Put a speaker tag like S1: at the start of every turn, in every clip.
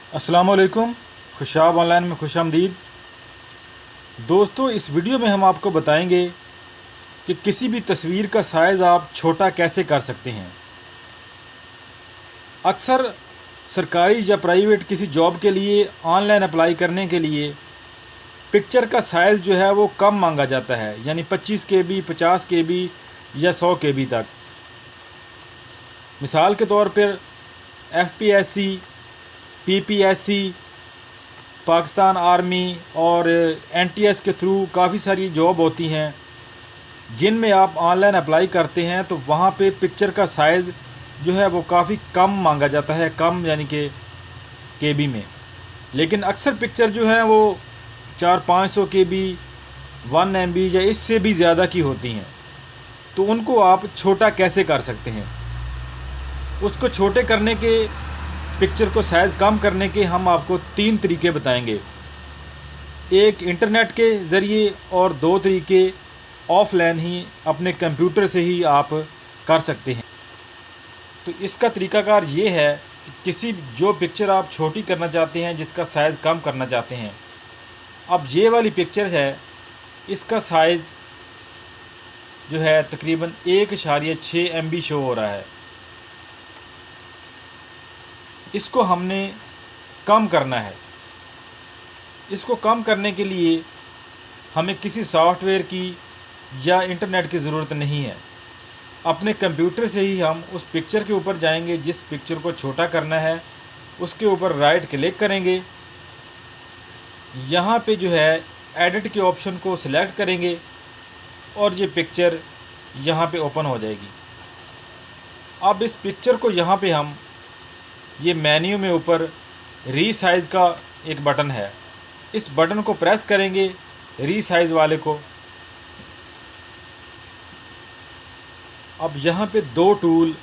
S1: अस्सलाम वालेकुम। खुशाब ऑनलाइन में खुशामदीद। दोस्तों, इस वीडियो में हम आपको बताएंगे कि किसी भी तस्वीर का साइज़ आप छोटा कैसे कर सकते हैं। अक्सर सरकारी या प्राइवेट किसी जॉब के लिए ऑनलाइन अप्लाई करने के लिए पिक्चर का साइज़ जो है वो कम मांगा जाता है, यानी 25 KB, 50 KB या 100 KB तक। मिसाल के तौर पर FPSC, PPSC, पाकिस्तान आर्मी और NTS के थ्रू काफ़ी सारी जॉब होती हैं जिनमें आप ऑनलाइन अप्लाई करते हैं, तो वहाँ पे पिक्चर का साइज़ जो है वो काफ़ी कम मांगा जाता है, कम यानी कि KB में। लेकिन अक्सर पिक्चर जो हैं वो 400-500 KB, 1 MB या इससे भी ज़्यादा की होती हैं। तो उनको आप छोटा कैसे कर सकते हैं, उसको छोटे करने के, पिक्चर को साइज़ कम करने के हम आपको 3 तरीके बताएंगे। एक इंटरनेट के ज़रिए और 2 तरीके ऑफ़लाइन ही अपने कंप्यूटर से ही आप कर सकते हैं। तो इसका तरीकाकार ये है कि किसी जो पिक्चर आप छोटी करना चाहते हैं, जिसका साइज़ कम करना चाहते हैं, अब ये वाली पिक्चर है, इसका साइज़ जो है तकरीबन 1.6 MB शो हो रहा है। इसको हमने कम करना है। इसको कम करने के लिए हमें किसी सॉफ्टवेयर की या इंटरनेट की ज़रूरत नहीं है। अपने कंप्यूटर से ही हम उस पिक्चर के ऊपर जाएंगे, जिस पिक्चर को छोटा करना है उसके ऊपर राइट क्लिक करेंगे। यहाँ पे जो है एडिट के ऑप्शन को सिलेक्ट करेंगे और ये पिक्चर यहाँ पे ओपन हो जाएगी। अब इस पिक्चर को यहाँ पे हम, ये मेन्यू में ऊपर रीसाइज़ का एक बटन है, इस बटन को प्रेस करेंगे, रीसाइज़ वाले को। अब यहाँ पे 2 टूल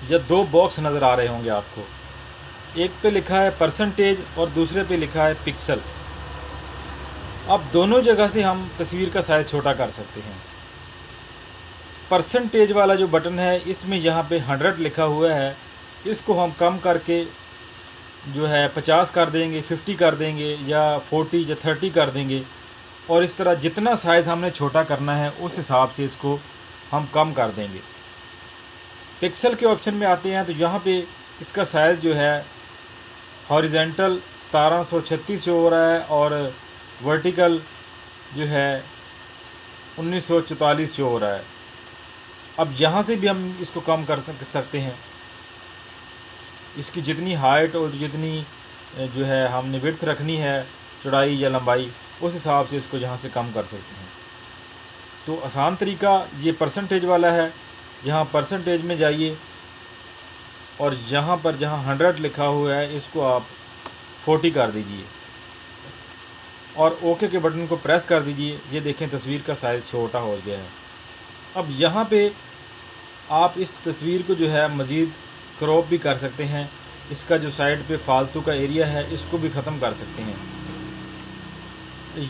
S1: या 2 बॉक्स नज़र आ रहे होंगे आपको। एक पे लिखा है परसेंटेज और दूसरे पे लिखा है पिक्सल। अब दोनों जगह से हम तस्वीर का साइज़ छोटा कर सकते हैं। परसेंटेज वाला जो बटन है, इसमें यहाँ पे 100 लिखा हुआ है, इसको हम कम करके जो है 50 कर देंगे, 50 कर देंगे या 40 या 30 कर देंगे। और इस तरह जितना साइज़ हमने छोटा करना है उस हिसाब से इसको हम कम कर देंगे। पिक्सल के ऑप्शन में आते हैं तो यहाँ पे इसका साइज़ जो है हॉरिजेंटल 1736 हो रहा है और वर्टिकल जो है 1944 हो रहा है। अब यहाँ से भी हम इसको कम कर सकते हैं। इसकी जितनी हाइट और जितनी जो है हमने विड्थ रखनी है, चौड़ाई या लंबाई, उस हिसाब से इसको यहाँ से कम कर सकते हैं। तो आसान तरीका ये परसेंटेज वाला है। यहाँ परसेंटेज में जाइए और यहाँ पर जहाँ 100 लिखा हुआ है इसको आप 40 कर दीजिए और ओके के बटन को प्रेस कर दीजिए। ये देखें तस्वीर का साइज़ छोटा हो गया है। अब यहाँ पे आप इस तस्वीर को जो है मज़ीद क्रॉप भी कर सकते हैं। इसका जो साइड पे फालतू का एरिया है इसको भी ख़त्म कर सकते हैं।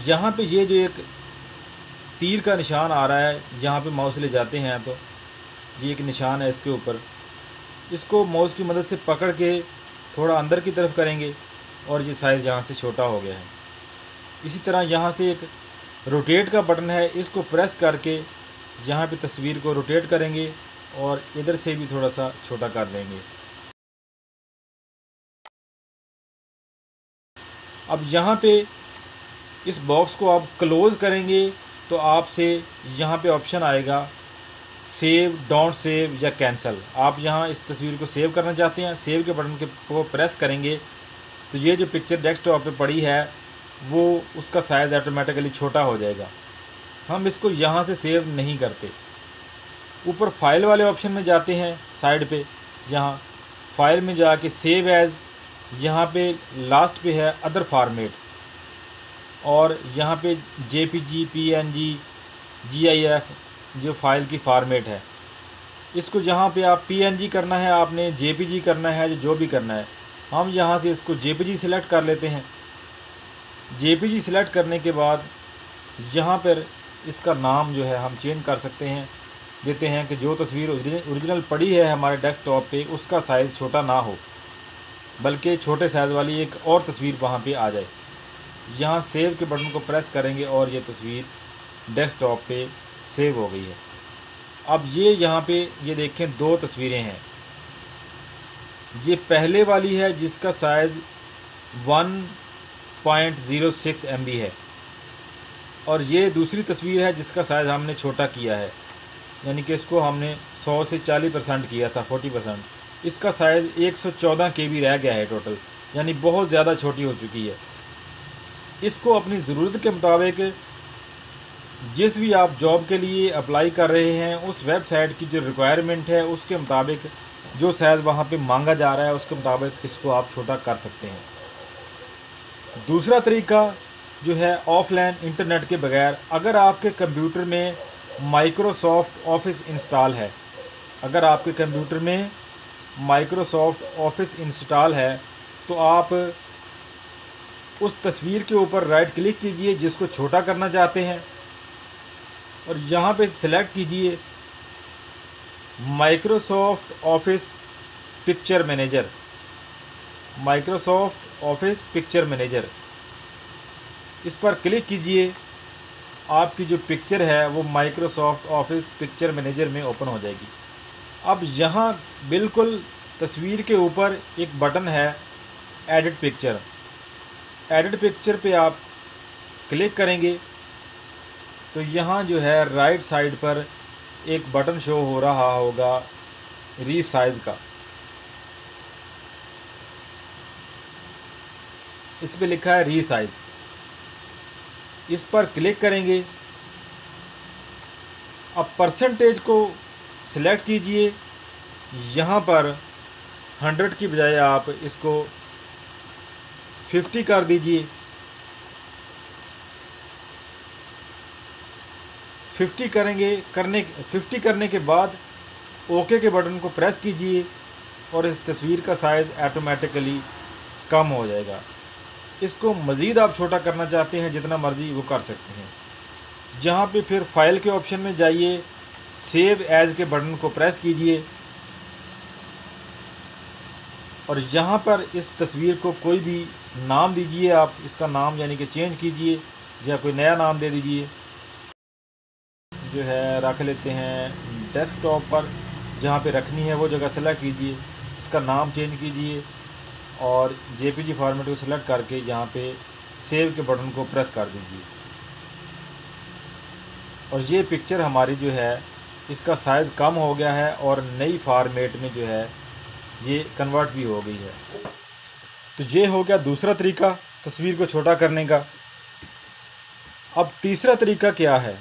S1: यहाँ पे ये जो एक तीर का निशान आ रहा है, जहाँ पे माउस ले जाते हैं तो ये एक निशान है इसके ऊपर, इसको माउस की मदद से पकड़ के थोड़ा अंदर की तरफ करेंगे और ये साइज़ यहाँ से छोटा हो गया है। इसी तरह यहाँ से एक रोटेट का बटन है, इसको प्रेस करके यहाँ पे तस्वीर को रोटेट करेंगे और इधर से भी थोड़ा सा छोटा कर देंगे। अब यहाँ पे इस बॉक्स को आप क्लोज़ करेंगे तो आपसे यहाँ पे ऑप्शन आएगा सेव, डोंट सेव या कैंसिल। आप यहाँ इस तस्वीर को सेव करना चाहते हैं, सेव के बटन को प्रेस करेंगे तो ये जो पिक्चर डेस्कटॉप पे पड़ी है वो उसका साइज़ ऑटोमेटिकली छोटा हो जाएगा। हम इसको यहाँ से सेव नहीं करते। ऊपर फाइल वाले ऑप्शन में जाते हैं, साइड पे यहाँ फाइल में जाके सेव एज़, यहाँ पे लास्ट पे है अदर फॉर्मेट और यहाँ पे JPG, PNG, GIF जो फाइल की फॉर्मेट है, इसको जहाँ पे आप PNG करना है, आपने JPG करना है, जो भी करना है, हम यहाँ से इसको JPG सिलेक्ट कर लेते हैं। JPG सिलेक्ट करने के बाद यहाँ पर इसका नाम जो है हम चेंज कर सकते हैं, देते हैं कि जो तस्वीर ओरिजिनल पड़ी है हमारे डेस्कटॉप पे उसका साइज़ छोटा ना हो। बल्कि छोटे साइज़ वाली एक और तस्वीर वहाँ पे आ जाए। यहाँ सेव के बटन को प्रेस करेंगे और ये तस्वीर डेस्कटॉप पे सेव हो गई है। अब ये यहाँ पे ये देखें 2 तस्वीरें हैं। ये पहले वाली है जिसका साइज़ 1.06 MB है और ये दूसरी तस्वीर है जिसका साइज़ हमने छोटा किया है, यानी कि इसको हमने 100 से 40% किया था, 40%। इसका साइज़ 114 KB रह गया है टोटल, यानी बहुत ज़्यादा छोटी हो चुकी है। इसको अपनी ज़रूरत के मुताबिक जिस भी आप जॉब के लिए अप्लाई कर रहे हैं उस वेबसाइट की जो रिक्वायरमेंट है उसके मुताबिक जो साइज़ वहाँ पे मांगा जा रहा है उसके मुताबिक इसको आप छोटा कर सकते हैं। दूसरा तरीका जो है ऑफलाइन इंटरनेट के बगैर, अगर आपके कंप्यूटर में माइक्रोसॉफ्ट ऑफिस इंस्टॉल है, अगर आपके कंप्यूटर में माइक्रोसॉफ्ट ऑफिस इंस्टॉल है तो आप उस तस्वीर के ऊपर राइट क्लिक कीजिए जिसको छोटा करना चाहते हैं और यहाँ पे सिलेक्ट कीजिए Microsoft office picture manager, Microsoft office picture manager. इस पर क्लिक कीजिए, आपकी जो पिक्चर है वो माइक्रोसॉफ्ट ऑफिस पिक्चर मैनेजर में ओपन हो जाएगी। अब यहाँ बिल्कुल तस्वीर के ऊपर एक बटन है एडिट पिक्चर। एडिट पिक्चर पे आप क्लिक करेंगे तो यहाँ जो है राइट साइड पर एक बटन शो हो रहा होगा रीसाइज का। इस पे लिखा है रीसाइज, इस पर क्लिक करेंगे। अब परसेंटेज को सिलेक्ट कीजिए, यहाँ पर 100 की बजाय आप इसको 50 कर दीजिए। 50 करने के बाद ओके के बटन को प्रेस कीजिए और इस तस्वीर का साइज़ ऑटोमेटिकली कम हो जाएगा। इसको मज़ीद आप छोटा करना चाहते हैं जितना मर्ज़ी वो कर सकते हैं। जहाँ पे फिर फाइल के ऑप्शन में जाइए, सेव एज़ के बटन को प्रेस कीजिए और यहाँ पर इस तस्वीर को कोई भी नाम दीजिए। आप इसका नाम यानी कि चेंज कीजिए या कोई नया नाम दे दीजिए। जो है रख लेते हैं डेस्कटॉप पर, जहाँ पे रखनी है वो जगह सेलेक्ट कीजिए, इसका नाम चेंज कीजिए और जेपीजी फॉर्मेट को सिलेक्ट करके यहाँ पे सेव के बटन को प्रेस कर दीजिए और ये पिक्चर हमारी जो है इसका साइज़ कम हो गया है और नई फॉर्मेट में जो है ये कन्वर्ट भी हो गई है। तो ये हो गया दूसरा तरीका तस्वीर को छोटा करने का। अब तीसरा तरीका क्या है?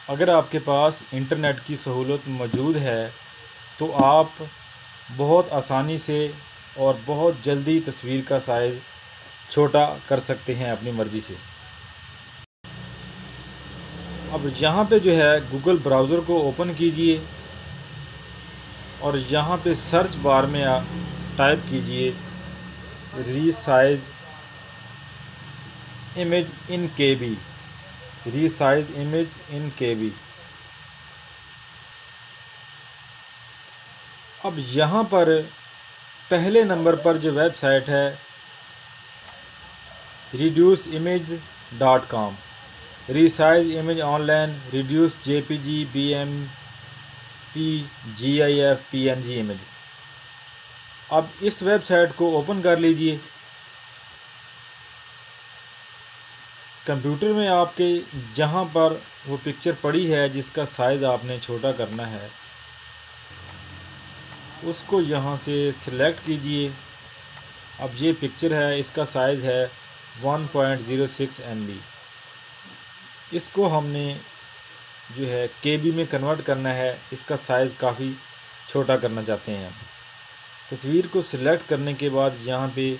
S1: अगर आपके पास इंटरनेट की सहूलत मौजूद है तो आप बहुत आसानी से और बहुत जल्दी तस्वीर का साइज़ छोटा कर सकते हैं अपनी मर्ज़ी से। अब यहाँ पे जो है गूगल ब्राउज़र को ओपन कीजिए और यहाँ पे सर्च बार में आप टाइप कीजिए resize image in KB, resize image in KB। अब यहाँ पर पहले नंबर पर जो वेबसाइट है reduceimage.com, resize image online, reduce JPG, BMP, GIF, PNG image. अब इस वेबसाइट को ओपन कर लीजिए। कंप्यूटर में आपके जहाँ पर वो पिक्चर पड़ी है जिसका साइज़ आपने छोटा करना है उसको यहाँ से सिलेक्ट कीजिए। अब ये पिक्चर है, इसका साइज़ है 1.06 MB। इसको हमने जो है KB में कन्वर्ट करना है, इसका साइज़ काफ़ी छोटा करना चाहते हैं। तस्वीर को सिलेक्ट करने के बाद यहाँ पे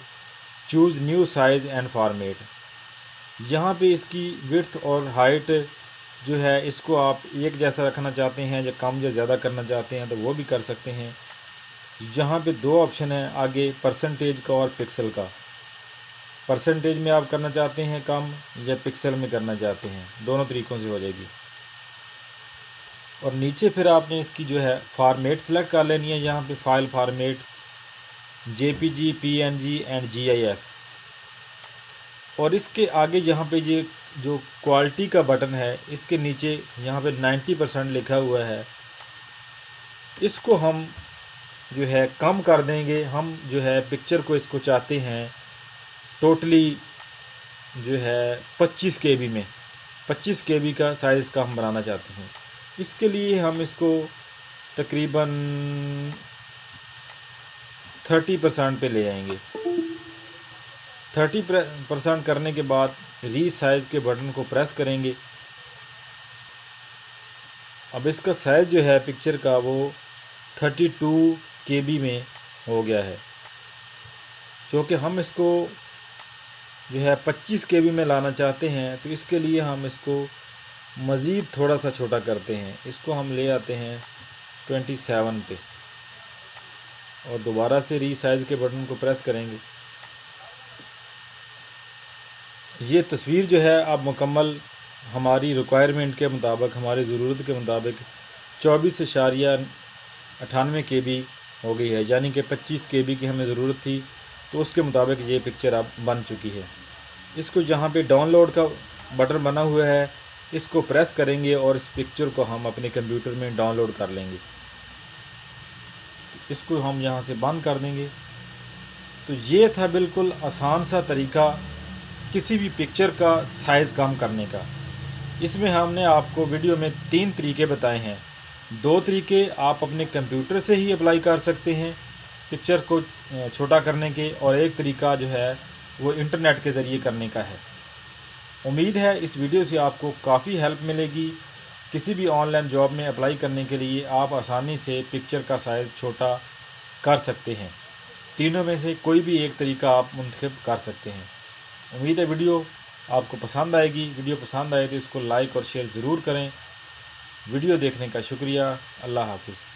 S1: choose new size and format, यहाँ पे इसकी विड्थ और हाइट जो है इसको आप एक जैसा रखना चाहते हैं या कम या ज़्यादा करना चाहते हैं तो वो भी कर सकते हैं। यहाँ पे 2 ऑप्शन है आगे, परसेंटेज का और पिक्सल का। परसेंटेज में आप करना चाहते हैं कम या पिक्सल में करना चाहते हैं, दोनों तरीक़ों से हो जाएगी। और नीचे फिर आपने इसकी जो है फॉर्मेट सेलेक्ट कर लेनी है। यहाँ पे file format JPG, PNG and GIF। और इसके आगे यहाँ पे ये जो क्वालिटी का बटन है, इसके नीचे यहाँ पे 90% लिखा हुआ है, इसको हम जो है कम कर देंगे। हम जो है पिक्चर को इसको चाहते हैं टोटली जो है 25 KB में, 25 KB का साइज़ का हम बनाना चाहते हैं। इसके लिए हम इसको तकरीबन 30% पे ले आएंगे। 30% करने के बाद रीसाइज के बटन को प्रेस करेंगे। अब इसका साइज़ जो है पिक्चर का वो 32 KB में हो गया है, क्योंकि हम इसको जो है 25 KB में लाना चाहते हैं। तो इसके लिए हम इसको मज़ीद थोड़ा सा छोटा करते हैं। इसको हम ले आते हैं 27 पे और दोबारा से रीसाइज के बटन को प्रेस करेंगे। ये तस्वीर जो है अब मुकम्मल हमारी रिक्वायरमेंट के मुताबिक, हमारी ज़रूरत के मुताबिक 24.98 KB हो गई है, यानी कि 25 KB की हमें ज़रूरत थी, तो उसके मुताबिक ये पिक्चर अब बन चुकी है। इसको जहाँ पे डाउनलोड का बटन बना हुआ है, इसको प्रेस करेंगे और इस पिक्चर को हम अपने कंप्यूटर में डाउनलोड कर लेंगे। इसको हम यहाँ से बंद कर देंगे। तो ये था बिल्कुल आसान सा तरीका किसी भी पिक्चर का साइज़ कम करने का। इसमें हमने आपको वीडियो में 3 तरीके बताए हैं। 2 तरीके आप अपने कंप्यूटर से ही अप्लाई कर सकते हैं पिक्चर को छोटा करने के, और एक तरीका जो है वो इंटरनेट के ज़रिए करने का है। उम्मीद है इस वीडियो से आपको काफ़ी हेल्प मिलेगी। किसी भी ऑनलाइन जॉब में अप्लाई करने के लिए आप आसानी से पिक्चर का साइज़ छोटा कर सकते हैं। तीनों में से कोई भी एक तरीका आप मुंतखब कर सकते हैं। उम्मीद है वीडियो आपको पसंद आएगी। वीडियो पसंद आए तो इसको लाइक और शेयर ज़रूर करें। वीडियो देखने का शुक्रिया। अल्लाह हाफिज़।